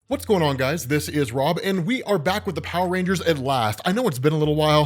What's going on, guys? This is Rob, and we are back with the Power Rangers at last. I know it's been a little while.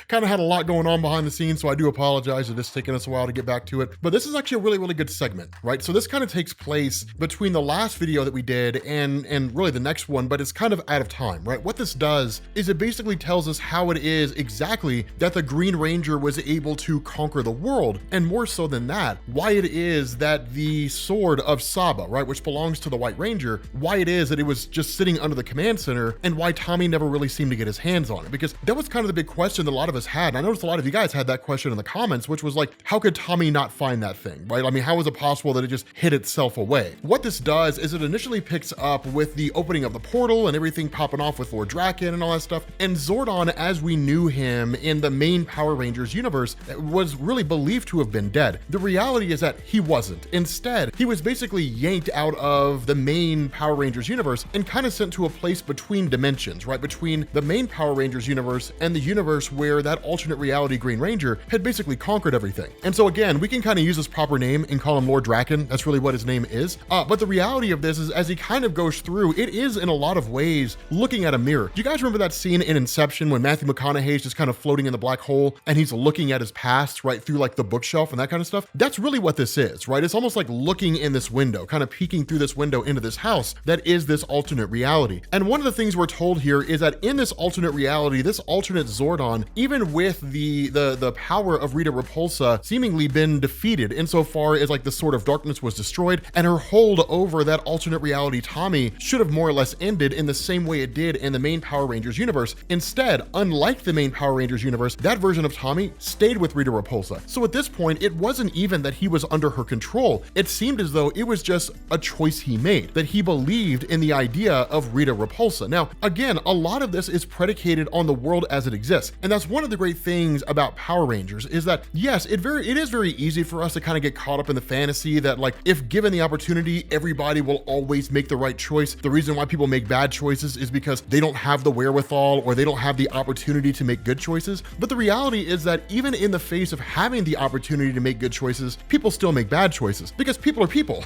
Kind of had a lot going on behind the scenes, so I do apologize if it's taken us a while to get back to it. But this is actually a really, really good segment, right? So this kind of takes place between the last video that we did and really the next one, but it's kind of out of time, right? What this does is it basically tells us how it is exactly that the Green Ranger was able to conquer the world, and more so than that, why it is that the sword of Saba, right, which belongs to the White Ranger, why it is that it was just sitting under the command center, and why Tommy never really seemed to get his hands on it, because that was kind of the big question that a lot of us had. And I noticed a lot of you guys had that question in the comments, which was like, how could Tommy not find that thing, right? I mean, how is it possible that it just hid itself away? What this does is it initially picks up with the opening of the portal and everything popping off with Lord Drakken and all that stuff, and Zordon, as we knew him in the main Power Rangers universe, was really believed to have been dead. The reality is that he wasn't. Instead, he was basically yanked out of the main Power Rangers universe and kind of sent to a place between dimensions, right? Between the main Power Rangers universe and the universe where that alternate reality Green Ranger had basically conquered everything. And so again, we can kind of use his proper name and call him Lord Drakken. That's really what his name is. But the reality of this is, as he kind of goes through, it is in a lot of ways looking at a mirror. Do you guys remember that scene in Inception when Matthew McConaughey's just kind of floating in the black hole and he's looking at his past, right, through like the bookshelf and that kind of stuff? That's really what this is, right? It's almost like looking in this window, kind of peeking through this window into this house that is this alternate reality. And one of the things we're told here is that in this alternate reality, this alternate Zordon, even with the power of Rita Repulsa seemingly been defeated insofar as like the Sword of Darkness was destroyed, and her hold over that alternate reality Tommy should have more or less ended in the same way it did in the main Power Rangers universe. Instead, unlike the main Power Rangers universe, that version of Tommy stayed with Rita Repulsa. So at this point, it wasn't even that he was under her control. It seemed as though it was just a choice he made, that he believed in the idea of Rita Repulsa. Now, again, a lot of this is predicated on the world as it exists. And that's one of the great things about Power Rangers is that, yes, it is very easy for us to kind of get caught up in the fantasy that, like, if given the opportunity, everybody will always make the right choice. The reason why people make bad choices is because they don't have the wherewithal or they don't have the opportunity to make good choices. But the reality is that even in the face of having the opportunity to make good choices, people still make bad choices because people are people.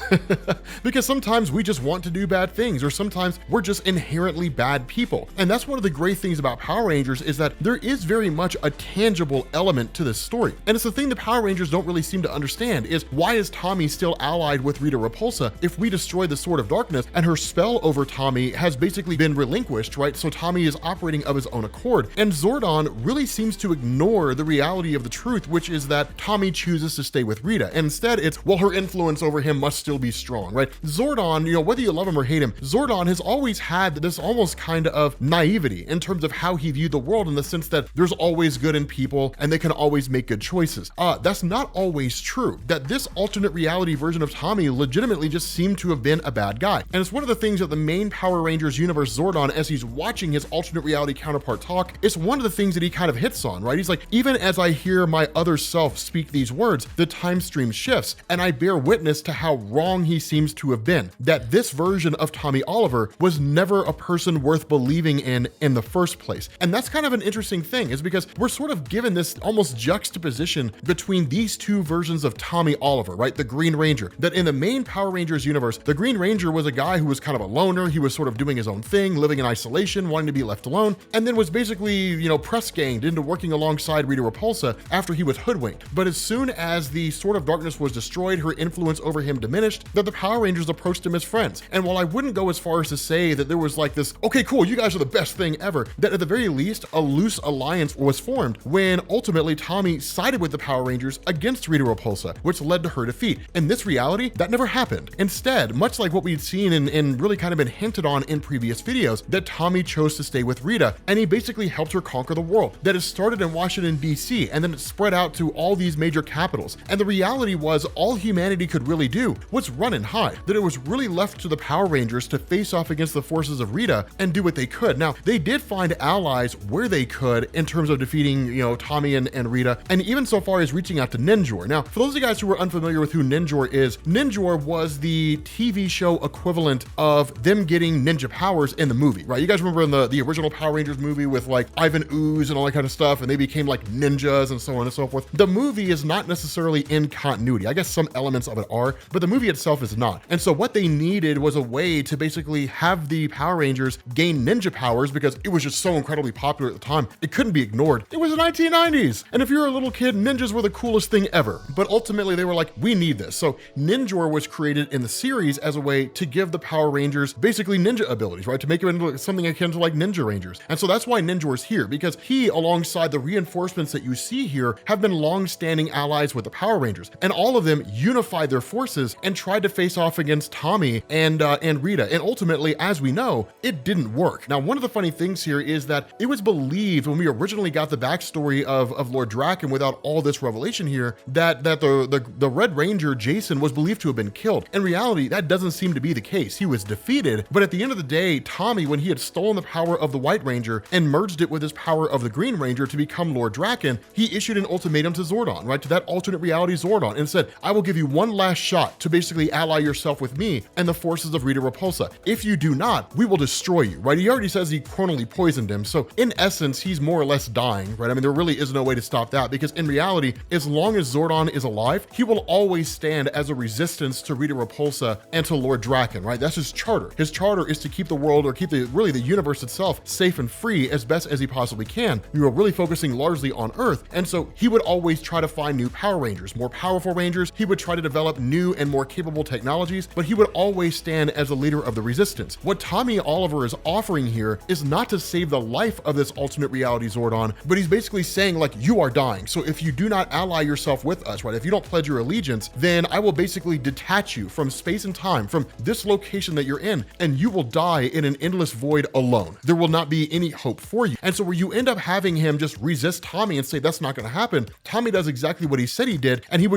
Because sometimes we just want to do bad things, or sometimes we're just inherently bad people. And that's one of the great things about Power Rangers is that there is very much a tangible element to this story. And it's the thing the Power Rangers don't really seem to understand is, why is Tommy still allied with Rita Repulsa if we destroy the Sword of Darkness and her spell over Tommy has basically been relinquished, right? So Tommy is operating of his own accord. And Zordon really seems to ignore the reality of the truth, which is that Tommy chooses to stay with Rita. And instead it's, well, her influence over him must still be strong, right? Zordon, you know, whether you love him or hate him, Zordon has always had this almost kind of naivety in terms of how he viewed the world, in the sense that there's always good in people and they can always make good choices. That's not always true. That this alternate reality version of Tommy legitimately just seemed to have been a bad guy. And it's one of the things that the main Power Rangers universe Zordon, as he's watching his alternate reality counterpart talk, it's one of the things that he kind of hits on, right? He's like, even as I hear my other self speak these words, the time stream shifts and I bear witness to how wrong he seems to have been. That this version of Tommy Oliver was never a person worth believing in the first place. And that's kind of an interesting thing, is because we're sort of given this almost juxtaposition between these two versions of Tommy Oliver, right? The Green Ranger, that in the main Power Rangers universe, the Green Ranger was a guy who was kind of a loner. He was sort of doing his own thing, living in isolation, wanting to be left alone, and then was basically, you know, press ganged into working alongside Rita Repulsa after he was hoodwinked. But as soon as the Sword of Darkness was destroyed, her influence over him diminished, that the Power Rangers approached him as friends. And while I wouldn't go as far as to say that there was like this, okay, cool, you guys are the best thing ever, that at the very least, a loose alliance was formed when ultimately Tommy sided with the Power Rangers against Rita Repulsa, which led to her defeat. In this reality, that never happened. Instead, much like what we'd seen and really kind of been hinted on in previous videos, that Tommy chose to stay with Rita, and he basically helped her conquer the world. That it started in Washington, DC, and then it spread out to all these major capitals. And the reality was, all humanity could really do was run and hide. That it was really left to the Power Rangers to face off against the forces of Rita and do what they could. Now, they did find allies where they could in terms of defeating, you know, Tommy and Rita, and even so far as reaching out to Ninjor. Now, for those of you guys who are unfamiliar with who Ninjor is, Ninjor was the TV show equivalent of them getting ninja powers in the movie, right? You guys remember in the original Power Rangers movie with like Ivan Ooze and all that kind of stuff, and they became like ninjas and so on and so forth. The movie is not necessarily in continuity. I guess some elements of it are, but the movie itself is not. And so what they needed was a way way to basically have the Power Rangers gain ninja powers because it was just so incredibly popular at the time. It couldn't be ignored. It was the 1990s. And if you're a little kid, ninjas were the coolest thing ever. But ultimately they were like, we need this. So Ninjor was created in the series as a way to give the Power Rangers basically ninja abilities, right? To make it into something akin to like Ninja Rangers. And so that's why Ninjor's here, because he, alongside the reinforcements that you see here, have been long-standing allies with the Power Rangers. And all of them unified their forces and tried to face off against Tommy and Rita. And ultimately, as we know, it didn't work. Now, one of the funny things here is that it was believed when we originally got the backstory of Lord Drakken without all this revelation here, that the Red Ranger, Jason, was believed to have been killed. In reality, that doesn't seem to be the case. He was defeated, but at the end of the day, Tommy, when he had stolen the power of the White Ranger and merged it with his power of the Green Ranger to become Lord Drakken, he issued an ultimatum to Zordon, right? To that alternate reality Zordon, and said, I will give you one last shot to basically ally yourself with me and the forces of Rita Repulsa. If you do not, we will destroy you, right? He already says he chronally poisoned him. So in essence, he's more or less dying, right? I mean, there really is no way to stop that, because in reality, as long as Zordon is alive, he will always stand as a resistance to Rita Repulsa and to Lord Drakken, right? That's his charter. His charter is to keep the world, or keep really the universe itself safe and free as best as he possibly can. We were really focusing largely on Earth. And so he would always try to find new Power Rangers, more powerful Rangers. He would try to develop new and more capable technologies, but he would always stand as a leader of the resistance. What Tommy Oliver is offering here is not to save the life of this alternate reality Zordon, but he's basically saying, like, you are dying. So if you do not ally yourself with us, right? If you don't pledge your allegiance, then I will basically detach you from space and time, from this location that you're in, and you will die in an endless void alone. There will not be any hope for you. And so where you end up having him just resist Tommy and say, that's not going to happen, Tommy does exactly what he said he did, and he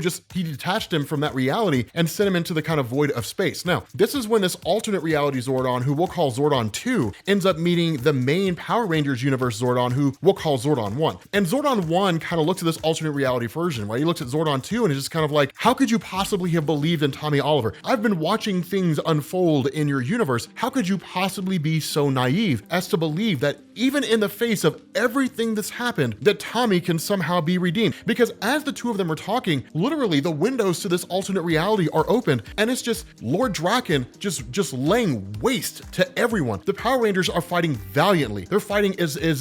detached him from that reality and sent him into the kind of void of space. Now, this is when this alternate reality Zordon, who we'll call Zordon 2, ends up meeting the main Power Rangers universe Zordon, who we'll call Zordon 1. And Zordon 1 kind of looks at this alternate reality version, right? He looks at Zordon 2 and is just kind of like, how could you possibly have believed in Tommy Oliver? I've been watching things unfold in your universe. How could you possibly be so naive as to believe that even in the face of everything that's happened, that Tommy can somehow be redeemed? Because as the two of them are talking, literally the windows to this alternate reality are opened, and it's just Lord Drakken just laying waste to everyone. The Power Rangers are fighting valiantly. They're fighting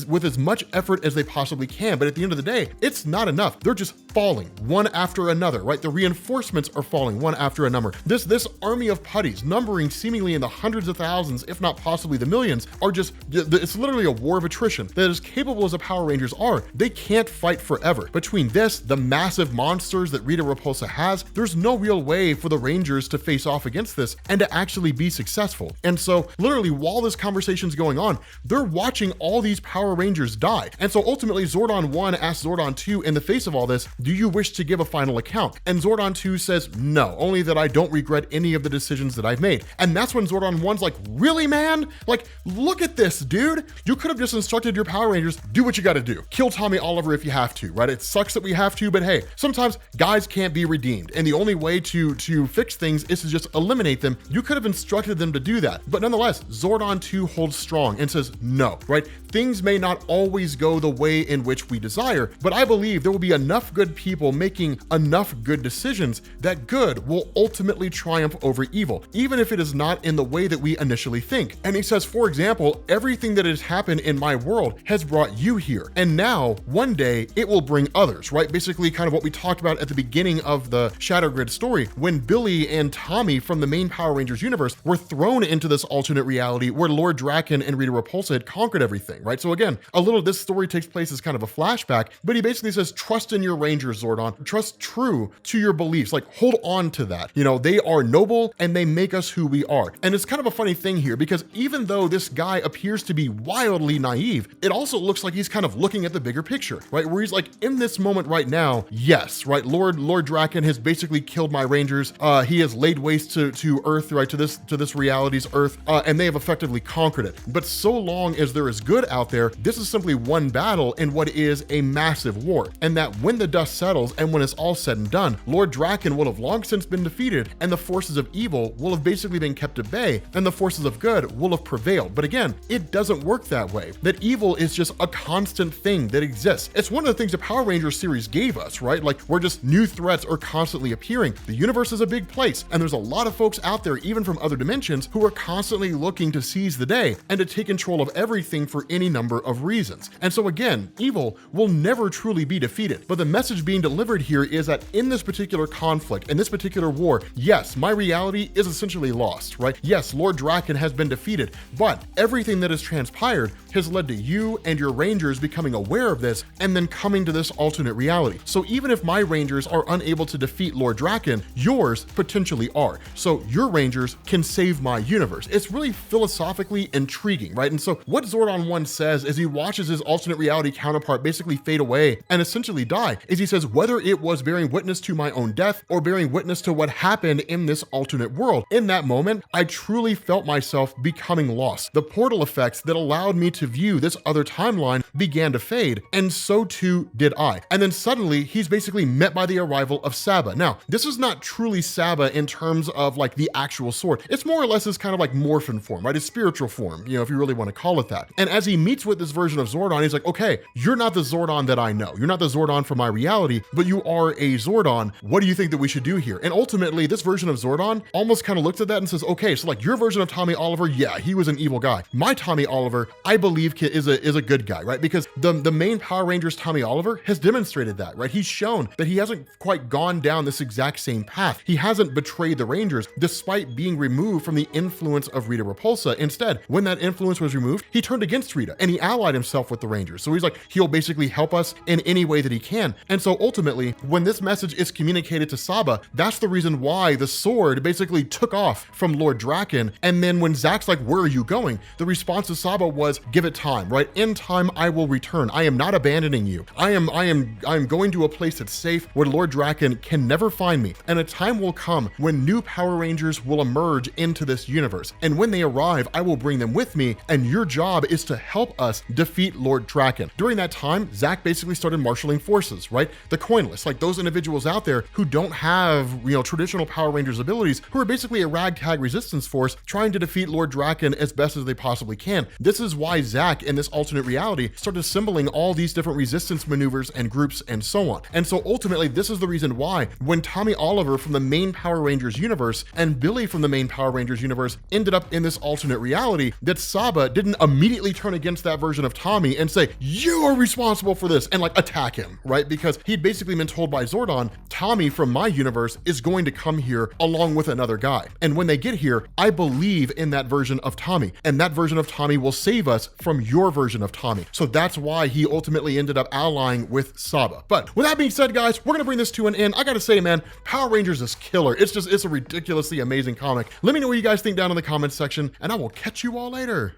with as much effort as they possibly can, but at the end of the day, it's not enough. They're just falling one after another, right? The reinforcements are falling one after another. This army of putties, numbering seemingly in the hundreds of thousands, if not possibly the millions, are just, it's literally a war of attrition. That as capable as the Power Rangers are, they can't fight forever. Between this, the massive monsters that Rita Repulsa has, there's no real way for the Rangers to face off against this and to actually be successful. And so literally while this conversation's going on, they're watching all these Power Rangers die. And so ultimately Zordon 1 asks Zordon 2, in the face of all this, do you wish to give a final account? And Zordon 2 says, no, only that I don't regret any of the decisions that I've made. And that's when Zordon 1's like, really, man? Like, look at this, dude. You could have just instructed your Power Rangers, do what you gotta do. Kill Tommy Oliver if you have to, right? It sucks that we have to, but hey, sometimes guys can't be redeemed. And the only way to fix things is to just eliminate them. You could have instructed them to do that. But nonetheless, Zordon 2 holds strong and says, no, right? Things may not always go the way in which we desire, but I believe there will be enough good people making enough good decisions that good will ultimately triumph over evil, even if it is not in the way that we initially think. And he says, for example, everything that has happened in my world has brought you here. And now, one day, it will bring others, right? Basically kind of what we talked about at the beginning of the Shadow Grid story, when Billy and Tommy from the main Power Rangers universe were thrown into this alternate reality where Lord Drakken and Rita Repulsa had conquered everything, right? So again, a little of this story takes place as kind of a flashback, but he basically says, trust in your Rangers, Zordon. Trust true to your beliefs. Like, hold on to that. You know, they are noble and they make us who we are. And it's kind of a funny thing here, because even though this guy appears to be wildly naive, it also looks like he's kind of looking at the bigger picture, right? Where he's like, in this moment right now, yes, right? Lord Drakken has basically killed my Rangers. He has laid waste to Earth, right? To this reality's Earth, and they have effectively conquered it. But so long as there is good out there, this is simply one battle in what is a massive war, and that when the dust settles and when it's all said and done, Lord Drakken will have long since been defeated, and the forces of evil will have basically been kept at bay, and the forces of good will have prevailed. But again, it doesn't work that way. That evil is just a constant thing that exists. It's one of the things the Power Rangers series gave us, right? Like, where just new threats are constantly appearing. The universe is a big place, and there's a lot of folks out there, even from other dimensions, who are constantly looking to seize the day and to take control of everything for any number of reasons. And so again, evil will never truly be defeated. But the message being delivered here is that in this particular conflict, in this particular war, yes, my reality is essentially lost, right? Yes, Lord Drakken has been defeated, but everything that has transpired has led to you and your Rangers becoming aware of this and then coming to this alternate reality. So even if my Rangers are unable to defeat Lord Drakken, yours potentially are. So your Rangers can save my universe. It's really philosophically intriguing, right? And so what Zordon 1 says as he watches his alternate reality counterpart basically fade away and essentially die is he says, whether it was bearing witness to my own death or bearing witness to what happened in this alternate world, in that moment, I truly felt myself becoming lost. The portal effects that allowed me to view this other timeline began to fade, and so too did I. And then suddenly he's basically met by the arrival of Saba. Now, this is not truly Saba in terms of like the actual sword. It's more or less his kind of like Morphin form, right? His spiritual form, you know, if you really want to call it that. And as he meets with this version of Zordon, he's like, okay, you're not the Zordon that I know. You're not the Zordon from my reality, but you are a Zordon. What do you think that we should do here? And ultimately, this version of Zordon almost kind of looks at that and says, okay, so like your version of Tommy Oliver, yeah, he was an evil guy. My Tommy Oliver, I believe is a good guy, right? Because the main Power Rangers Tommy Oliver has demonstrated that, right? He's shown that he hasn't quite gone down this exact same path. He hasn't betrayed the Rangers despite being removed from the influence of Rita Repulsa. Instead, when that influence was removed, he turned against Rita and he allied himself with the Rangers. So he's like, he'll basically help us in any way that he can. And so ultimately, when this message is communicated to Saba, that's the reason why the sword basically took off from Lord Drakken. And then when Zach's like, where are you going? The response to Saba was, give it time, right? In time, I will return. I am not abandoning you. I am going to a place that's safe where Lord Drakken can never find me. And a time will come when new Power Rangers will emerge into this universe. And when they arrive, I will bring them with me. And your job is to help us defeat Lord Drakken. During that time, Zach basically started marshaling forces, right? The coinless, like those individuals out there who don't have, you know, traditional Power Rangers abilities, who are basically a ragtag resistance force trying to defeat Lord Drakken as best as they possibly can. This is why Zach in this alternate reality started assembling all these different resistance maneuvers and groups and so on. And so ultimately, this is the reason why when Tommy Oliver from the main Power Rangers universe and Billy from the main Power Rangers universe ended up in this alternate reality, that Saba didn't immediately turn against that version of Tommy and say, you are responsible for this, and like attack him, right? Because he'd basically been told by Zordon, Tommy from my universe is going to come here along with another guy. And when they get here, I believe in that version of Tommy, and that version of Tommy will save us from your version of Tommy. So that's why he ultimately ended up allying with Saba. But with that being said, guys, we're gonna bring this to an end. I gotta say, man, Power Rangers is killer. It's a ridiculously amazing comic. Let me know what you guys think down in the comments section, and I will catch you all later.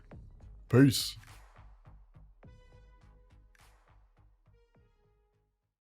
Peace.